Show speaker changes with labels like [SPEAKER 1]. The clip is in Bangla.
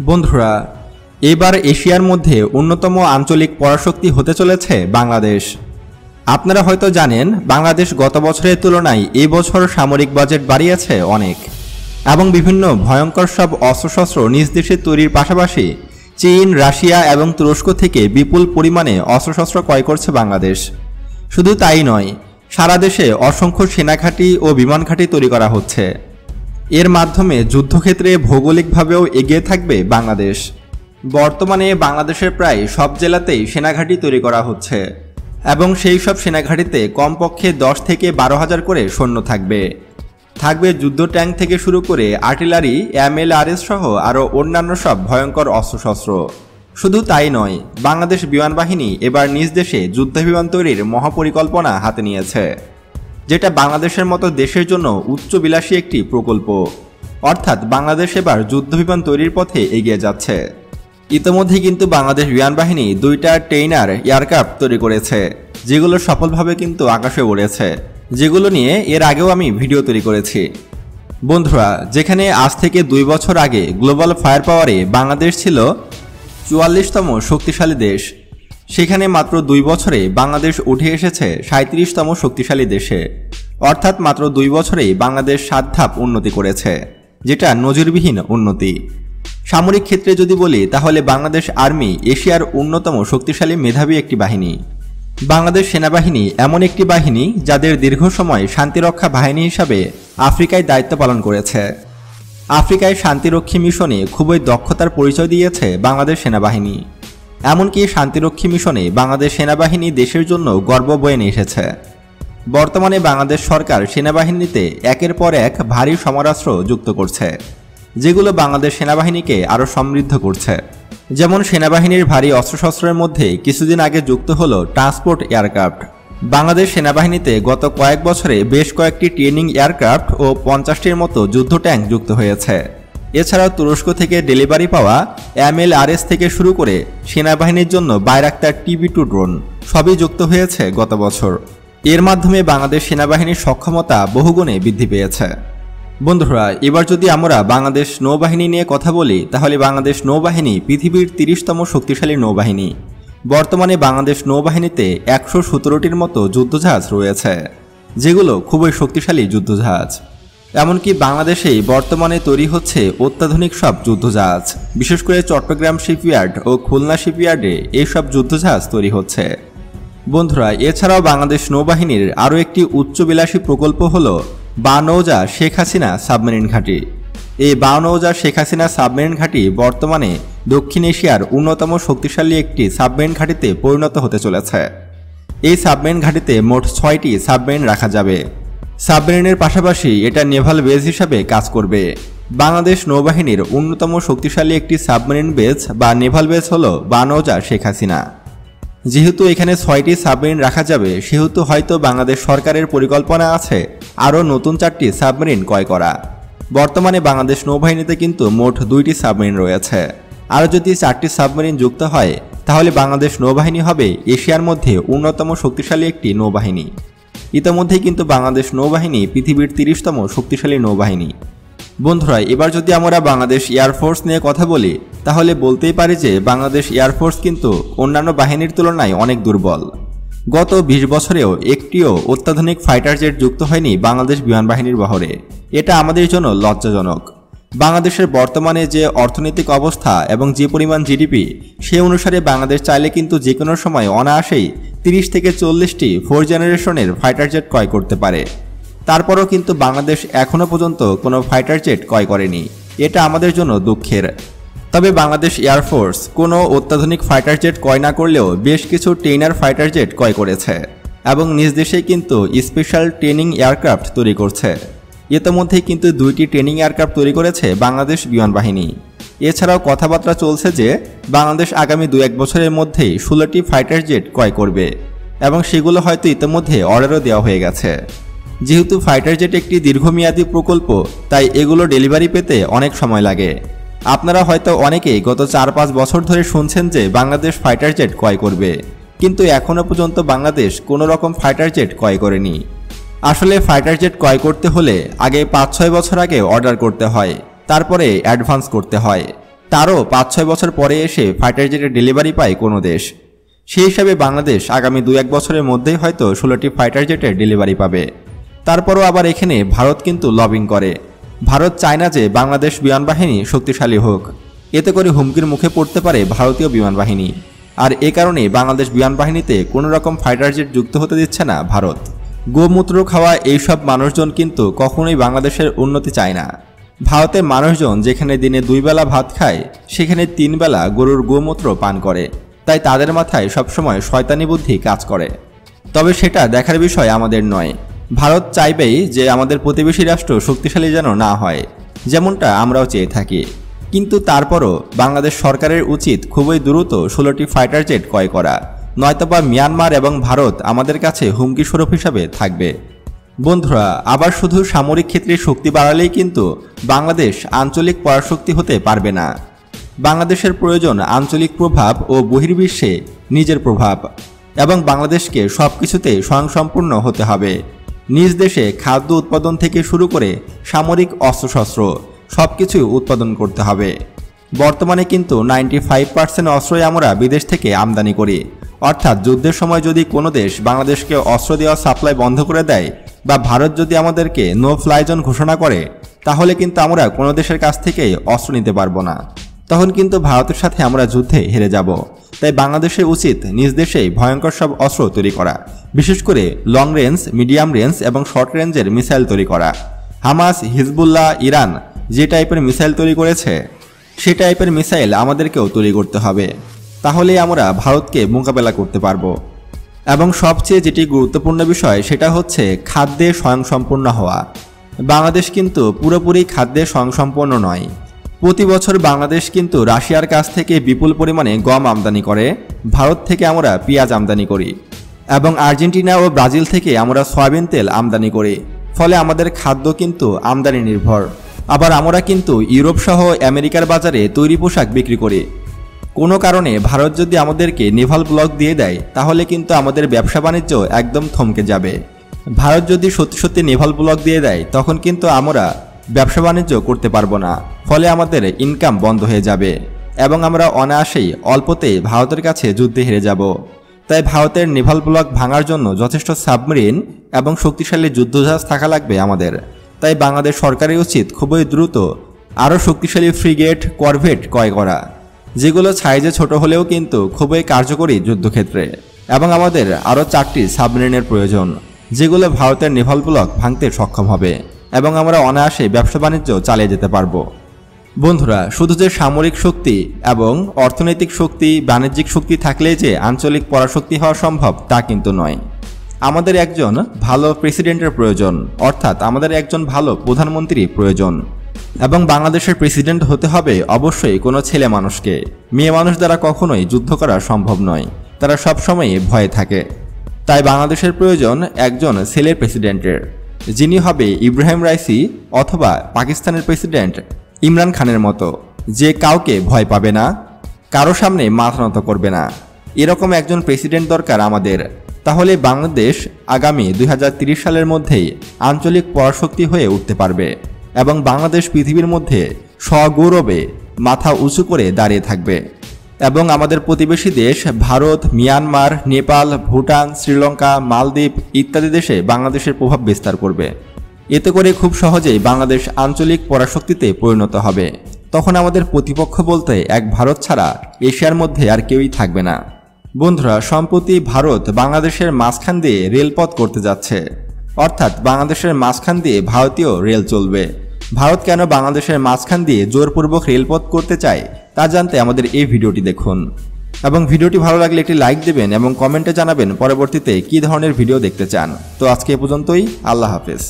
[SPEAKER 1] বন্ধুরা, এবার এশিয়ার মধ্যে অন্যতম আঞ্চলিক পরাশক্তি হতে চলেছে বাংলাদেশ। আপনারা হয়তো জানেন, বাংলাদেশ গত বছরের তুলনায় এই বছর সামরিক বাজেট বাড়িয়েছে অনেক, এবং বিভিন্ন ভয়ঙ্কর সব অস্ত্রশস্ত্র নিজ দেশে তৈরির পাশাপাশি চীন, রাশিয়া এবং তুরস্ক থেকে বিপুল পরিমাণে অস্ত্রশস্ত্র ক্রয় করছে বাংলাদেশ। শুধু তাই নয়, সারা দেশে অসংখ্য সেনাঘাঁটি ও বিমান ঘাঁটি তৈরি করা হচ্ছে। এর মাধ্যমে যুদ্ধক্ষেত্রে ভৌগোলিকভাবেও এগিয়ে থাকবে বাংলাদেশ। বর্তমানে বাংলাদেশের প্রায় সব জেলাতেই সেনাঘাঁটি তৈরি করা হচ্ছে, এবং সেই সব সেনাঘাঁটিতে কমপক্ষে 10 থেকে 12,000 করে সৈন্য থাকবে যুদ্ধ ট্যাঙ্ক থেকে শুরু করে আর্টিলারি, MLRS সহ আরও অন্যান্য সব ভয়ঙ্কর অস্ত্রশস্ত্র। শুধু তাই নয়, বাংলাদেশ বিমান বাহিনী এবার নিজ দেশে যুদ্ধবিমান তৈরির মহাপরিকল্পনা হাতে নিয়েছে, যেটা বাংলাদেশের মতো দেশের জন্য উচ্চবিলাসী একটি প্রকল্প। অর্থাৎ বাংলাদেশ এবার যুদ্ধবিমান তৈরির পথে এগিয়ে যাচ্ছে। ইতোমধ্যে কিন্তু বাংলাদেশ বিমান বাহিনী 2টা ট্রেইনার এয়ারক্রাফট তৈরি করেছে, যেগুলো সফলভাবে কিন্তু আকাশে উড়েছে, যেগুলো নিয়ে এর আগেও আমি ভিডিও তৈরি করেছি। বন্ধুরা, যেখানে আজ থেকে 2 বছর আগে গ্লোবাল ফায়ার পাওয়ারে বাংলাদেশ ছিল 44তম শক্তিশালী দেশ, সেখানে মাত্র 2 বছরে বাংলাদেশ উঠে এসেছে 37তম শক্তিশালী দেশে। অর্থাৎ মাত্র 2 বছরেই বাংলাদেশ 7 ধাপ উন্নতি করেছে, যেটা নজিরবিহীন উন্নতি। সামরিক ক্ষেত্রে যদি বলি, তাহলে বাংলাদেশ আর্মি এশিয়ার অন্যতম শক্তিশালী মেধাবী একটি বাহিনী। বাংলাদেশ সেনাবাহিনী এমন একটি বাহিনী যাদের দীর্ঘ সময় শান্তিরক্ষা বাহিনী হিসাবে আফ্রিকায় দায়িত্ব পালন করেছে। আফ্রিকায় শান্তিরক্ষী মিশনে খুবই দক্ষতার পরিচয় দিয়েছে বাংলাদেশ সেনাবাহিনী। এমনকি শান্তিরক্ষী মিশনে বাংলাদেশ সেনাবাহিনী দেশের জন্য গর্ব বয়ে নিয়ে এসেছে। বর্তমানে বাংলাদেশ সরকার সেনাবাহিনীতে একের পর এক ভারী সমরাস্ত্র যুক্ত করছে, যেগুলো বাংলাদেশ সেনাবাহিনীকে আরও সমৃদ্ধ করছে। যেমন সেনাবাহিনীর ভারী অস্ত্রশস্ত্রের মধ্যে কিছুদিন আগে যুক্ত হলো ট্রান্সপোর্ট এয়ারক্রাফট। বাংলাদেশ সেনাবাহিনীতে গত কয়েক বছরে বেশ কয়েকটি ট্রেনিং এয়ারক্রাফট ও 50টির মতো যুদ্ধ ট্যাঙ্ক যুক্ত হয়েছে। এছাড়াও তুরস্ক থেকে ডেলিভারি পাওয়া MLRS থেকে শুরু করে সেনাবাহিনীর জন্য বাইরাক্তার TB2 ড্রোন সবই যুক্ত হয়েছে গত বছর। এর মাধ্যমে বাংলাদেশ সেনাবাহিনীর সক্ষমতা বহুগুণে বৃদ্ধি পেয়েছে। বন্ধুরা, এবার যদি আমরা বাংলাদেশ নৌবাহিনী নিয়ে কথা বলি, তাহলে বাংলাদেশ নৌবাহিনী পৃথিবীর 30তম শক্তিশালী নৌবাহিনী। বর্তমানে বাংলাদেশ নৌবাহিনীতে 117টির মতো যুদ্ধজাহাজ রয়েছে, যেগুলো খুবই শক্তিশালী যুদ্ধজাহাজ। এমনকি বাংলাদেশেই বর্তমানে তৈরি হচ্ছে অত্যাধুনিক সব যুদ্ধজাহাজ। বিশেষ করে চট্টগ্রাম শিপইয়ার্ড ও খুলনা শিপইয়ার্ডে এইসব যুদ্ধজাহাজ তৈরি হচ্ছে। বন্ধুরা, এছাড়াও বাংলাদেশ নৌবাহিনীর আরও একটি উচ্চবিলাসী প্রকল্প হল বানৌজা শেখ হাসিনা সাবমেরিন ঘাঁটি। এই বানৌজা শেখ হাসিনা সাবমেরিন ঘাঁটি বর্তমানে দক্ষিণ এশিয়ার অন্যতম শক্তিশালী একটি সাবমেরিন ঘাঁটিতে পরিণত হতে চলেছে। এই সাবমেরিন ঘাঁটিতে মোট 6টি সাবমেরিন রাখা যাবে। সাবমেরিনের পাশাপাশি এটা নেভাল বেস হিসাবে কাজ করবে। বাংলাদেশ নৌবাহিনীর অন্যতম শক্তিশালী একটি সাবমেরিন বেস বা নেভাল বেস হল বানৌজা শেখ হাসিনা। যেহেতু এখানে 6টি সাবমেরিন রাখা যাবে, সেহেতু হয়তো বাংলাদেশ সরকারের পরিকল্পনা আছে আরও নতুন 4টি সাবমেরিন ক্রয় করা। বর্তমানে বাংলাদেশ নৌবাহিনীতে কিন্তু মোট 2টি সাবমেরিন রয়েছে। আরও যদি 4টি সাবমেরিন যুক্ত হয়, তাহলে বাংলাদেশ নৌবাহিনী হবে এশিয়ার মধ্যে অন্যতম শক্তিশালী একটি নৌবাহিনী। ইতিমধ্যেই কিন্তু বাংলাদেশ নৌবাহিনী পৃথিবীর 30তম শক্তিশালী নৌবাহিনী। বন্ধুরা, এবার যদি আমরা বাংলাদেশ এয়ারফোর্স নিয়ে কথা বলি, তাহলে বলতেই পারি যে বাংলাদেশ এয়ারফোর্স কিন্তু অন্যান্য বাহিনীর তুলনায় অনেক দুর্বল। গত 20 বছরেও একটিও অত্যাধুনিক ফাইটার জেট যুক্ত হয়নি বাংলাদেশ বিমান বাহিনীর বহরে। এটা আমাদের জন্য লজ্জাজনক। বাংলাদেশের বর্তমানে যে অর্থনৈতিক অবস্থা এবং যে পরিমাণ GDP, সে অনুসারে বাংলাদেশ চাইলে কিন্তু যে কোনো সময় অনায়াসেই 30 থেকে 40টি 4th জেনারেশনের ফাইটার জেট ক্রয় করতে পারে। তারপরও কিন্তু বাংলাদেশ এখনও পর্যন্ত কোনো ফাইটার জেট ক্রয় করেনি। এটা আমাদের জন্য দুঃখের। তবে বাংলাদেশ এয়ারফোর্স কোনো অত্যাধুনিক ফাইটার জেট ক্রয় না করলেও বেশ কিছু ট্রেইনার ফাইটার জেট ক্রয় করেছে, এবং নিজ দেশেই কিন্তু স্পেশাল ট্রেনিং এয়ারক্রাফট তৈরি করছে। ইতিমধ্যেই কিন্তু 2টি ট্রেনিং এয়ারক্রাফট তৈরি করেছে বাংলাদেশ বিমান বাহিনী। এছাড়াও কথাবার্তা চলছে যে বাংলাদেশ আগামী 2-1 বছরের মধ্যেই 16টি ফাইটার জেট ক্রয় করবে, এবং সেগুলো হয়তো ইতিমধ্যে অর্ডারও দেওয়া হয়ে গেছে। যেহেতু ফাইটার জেট একটি দীর্ঘমেয়াদী প্রকল্প, তাই এগুলো ডেলিভারি পেতে অনেক সময় লাগে। আপনারা হয়তো অনেকেই গত 4-5 বছর ধরে শুনছেন যে বাংলাদেশ ফাইটার জেট ক্রয় করবে, কিন্তু এখনও পর্যন্ত বাংলাদেশ কোনো রকম ফাইটার জেট ক্রয় করেনি। আসলে ফাইটার জেট ক্রয় করতে হলে আগে 5-6 বছর আগে অর্ডার করতে হয়, তারপরে অ্যাডভান্স করতে হয়। তারও 5-6 বছর পরে এসে ফাইটার জেটের ডেলিভারি পায় কোনো দেশ। সেই হিসাবে বাংলাদেশ আগামী 2-1 বছরের মধ্যেই হয়তো 16টি ফাইটার জেটের ডেলিভারি পাবে। তারপরও আবার এখানে ভারত কিন্তু লবিং করে। ভারত চায় না যে বাংলাদেশ বিমান বাহিনী শক্তিশালী হোক, এতে করে হুমকির মুখে পড়তে পারে ভারতীয় বিমান বাহিনী। আর এ কারণে বাংলাদেশ বিমান বাহিনীতে কোনো রকম ফাইটার জেট যুক্ত হতে দিচ্ছে না ভারত। গোমূত্র খাওয়া এইসব মানুষজন কিন্তু কখনোই বাংলাদেশের উন্নতি চায় না। ভারতের মানুষজন যেখানে দিনে 2 বেলা ভাত খায়, সেখানে 3 বেলা গরুর গোমূত্র পান করে। তাই তাদের মাথায় সবসময় শয়তানি বুদ্ধি কাজ করে। তবে সেটা দেখার বিষয় আমাদের নয়। ভারত চাইবেই যে আমাদের প্রতিবেশী রাষ্ট্র শক্তিশালী যেন না হয়, যেমনটা আমরাও চেয়ে থাকি। কিন্তু তারপরও বাংলাদেশ সরকারের উচিত খুবই দ্রুত 16টি ফাইটার জেট ক্রয় করা, নয়তোবা মিয়ানমার এবং ভারত আমাদের কাছে হুমকি স্বরূপ হিসাবে থাকবে। বন্ধুরা, আবার শুধু সামরিক ক্ষেত্রে শক্তি বাড়ালেই কিন্তু বাংলাদেশ আঞ্চলিক পরাশক্তি হতে পারবে না। বাংলাদেশের প্রয়োজন আঞ্চলিক প্রভাব ও বহির্বিশ্বে নিজের প্রভাব, এবং বাংলাদেশকে সব কিছুতে স্বয়ংসম্পূর্ণ হতে হবে। নিজ দেশে খাদ্য উৎপাদন থেকে শুরু করে সামরিক অস্ত্রশস্ত্র সব কিছুই উৎপাদন করতে হবে। বর্তমানে কিন্তু 95% অস্ত্রই আমরা বিদেশ থেকে আমদানি করি। অর্থাৎ যুদ্ধের সময় যদি কোনো দেশ বাংলাদেশকে অস্ত্র দেওয়া সাপ্লাই বন্ধ করে দেয়, বা ভারত যদি আমাদেরকে নো ফ্লাই জোন ঘোষণা করে, তাহলে কিন্তু আমরা কোনো দেশের কাছ থেকেই অস্ত্র নিতে পারবো না। তখন কিন্তু ভারতের সাথে আমরা যুদ্ধে হেরে যাব। তাই বাংলাদেশের উচিত নিজ দেশেই ভয়ঙ্কর সব অস্ত্র তৈরি করা, বিশেষ করে লং রেঞ্জ, মিডিয়াম রেঞ্জ এবং শর্ট রেঞ্জের মিসাইল তৈরি করা। হামাস, হিজবুল্লাহ, ইরান যে টাইপের মিসাইল তৈরি করেছে, সে টাইপের মিসাইল আমাদেরকেও তৈরি করতে হবে। তাহলেই আমরা ভারতকে মোকাবেলা করতে পারবো। এবং সবচেয়ে যেটি গুরুত্বপূর্ণ বিষয়, সেটা হচ্ছে খাদ্যে স্বয়ংসম্পূর্ণ হওয়া। বাংলাদেশ কিন্তু পুরোপুরি খাদ্যে স্বয়ংসম্পূর্ণ নয়। প্রতি বছর বাংলাদেশ কিন্তু রাশিয়ার কাছ থেকে বিপুল পরিমাণে গম আমদানি করে, ভারত থেকে আমরা পেঁয়াজ আমদানি করি, এবং আর্জেন্টিনা ও ব্রাজিল থেকে আমরা সয়াবিন তেল আমদানি করি। ফলে আমাদের খাদ্য কিন্তু আমদানি নির্ভর। আবার আমরা কিন্তু ইউরোপ সহ আমেরিকার বাজারে তৈরি পোশাক বিক্রি করি। কোনো কারণে ভারত যদি আমাদেরকে নেভাল ব্লক দিয়ে দেয়, তাহলে কিন্তু আমাদের ব্যবসা বাণিজ্য একদম থমকে যাবে। ভারত যদি সত্যি সত্যি নেভাল ব্লক দিয়ে দেয়, তখন কিন্তু আমরা ব্যবসা বাণিজ্য করতে পারবো না। ফলে আমাদের ইনকাম বন্ধ হয়ে যাবে এবং আমরা অনায়াসেই অল্পতেই ভারতের কাছে যুদ্ধে হেরে যাব। তাই ভারতের নেভাল ব্লক ভাঙার জন্য যথেষ্ট সাবমেরিন এবং শক্তিশালী যুদ্ধজাহাজ থাকা লাগবে আমাদের। তাই বাংলাদেশ সরকারের উচিত খুবই দ্রুত আরও শক্তিশালী ফ্রিগেট, করভেট ক্রয় করা, যেগুলো সাইজে ছোট হলেও কিন্তু খুবই কার্যকরী যুদ্ধক্ষেত্রে। এবং আমাদের আরও 4টি সাবমেরিনের প্রয়োজন, যেগুলো ভারতের নেভাল ব্লক ভাঙতে সক্ষম হবে এবং আমরা অনায়াসে ব্যবসা বাণিজ্য চালিয়ে যেতে পারবো। বন্ধুরা, শুধু যে সামরিক শক্তি এবং অর্থনৈতিক শক্তি, বাণিজ্যিক শক্তি থাকলেই যে আঞ্চলিক পরাশক্তি হওয়া সম্ভব তা কিন্তু নয়। আমাদের একজন ভালো প্রেসিডেন্টের প্রয়োজন, অর্থাৎ আমাদের একজন ভালো প্রধানমন্ত্রী প্রয়োজন। এবং বাংলাদেশের প্রেসিডেন্ট হতে হবে অবশ্যই কোনো ছেলে মানুষকে। মেয়ে মানুষ দ্বারা কখনোই যুদ্ধ করা সম্ভব নয়, তারা সবসময়ই ভয়ে থাকে। তাই বাংলাদেশের প্রয়োজন একজন ছেলে প্রেসিডেন্টের, যিনি হবে ইব্রাহিম রাইসি অথবা পাকিস্তানের প্রেসিডেন্ট ইমরান খানের মতো, যে কাউকে ভয় পাবে না, কারো সামনে মাথা নত করবে না। এরকম একজন প্রেসিডেন্ট দরকার আমাদের। তাহলে বাংলাদেশ আগামী 2030 সালের মধ্যেই আঞ্চলিক পরাশক্তি হয়ে উঠতে পারবে এবং বাংলাদেশ পৃথিবীর মধ্যে সগৌরবে মাথা উঁচু করে দাঁড়িয়ে থাকবে। এবং আমাদের প্রতিবেশী দেশ ভারত, মিয়ানমার, নেপাল, ভুটান, শ্রীলঙ্কা, মালদ্বীপ ইত্যাদি দেশে বাংলাদেশের প্রভাব বিস্তার করবে। এতে করে খুব সহজেই বাংলাদেশ আঞ্চলিক পরাশক্তিতে পরিণত হবে। তখন আমাদের প্রতিপক্ষ বলতে এক ভারত ছাড়া এশিয়ার মধ্যে আর কেউই থাকবে না। বন্ধুরা, সম্প্রতি ভারত বাংলাদেশের মাঝখান দিয়ে রেলপথ করতে যাচ্ছে, অর্থাৎ বাংলাদেশের মাঝখান দিয়ে ভারতীয় রেল চলবে। ভারত কেন বাংলাদেশের মাঝখান দিয়ে জোরপূর্বক রেলপথ করতে চায় তা জানতে আমাদের এই ভিডিওটি দেখুন। এবং ভিডিওটি ভালো লাগলে একটি লাইক দেবেন এবং কমেন্টে জানাবেন পরবর্তীতে কী ধরনের ভিডিও দেখতে চান। তো আজকে এ পর্যন্তই, আল্লাহ হাফেজ।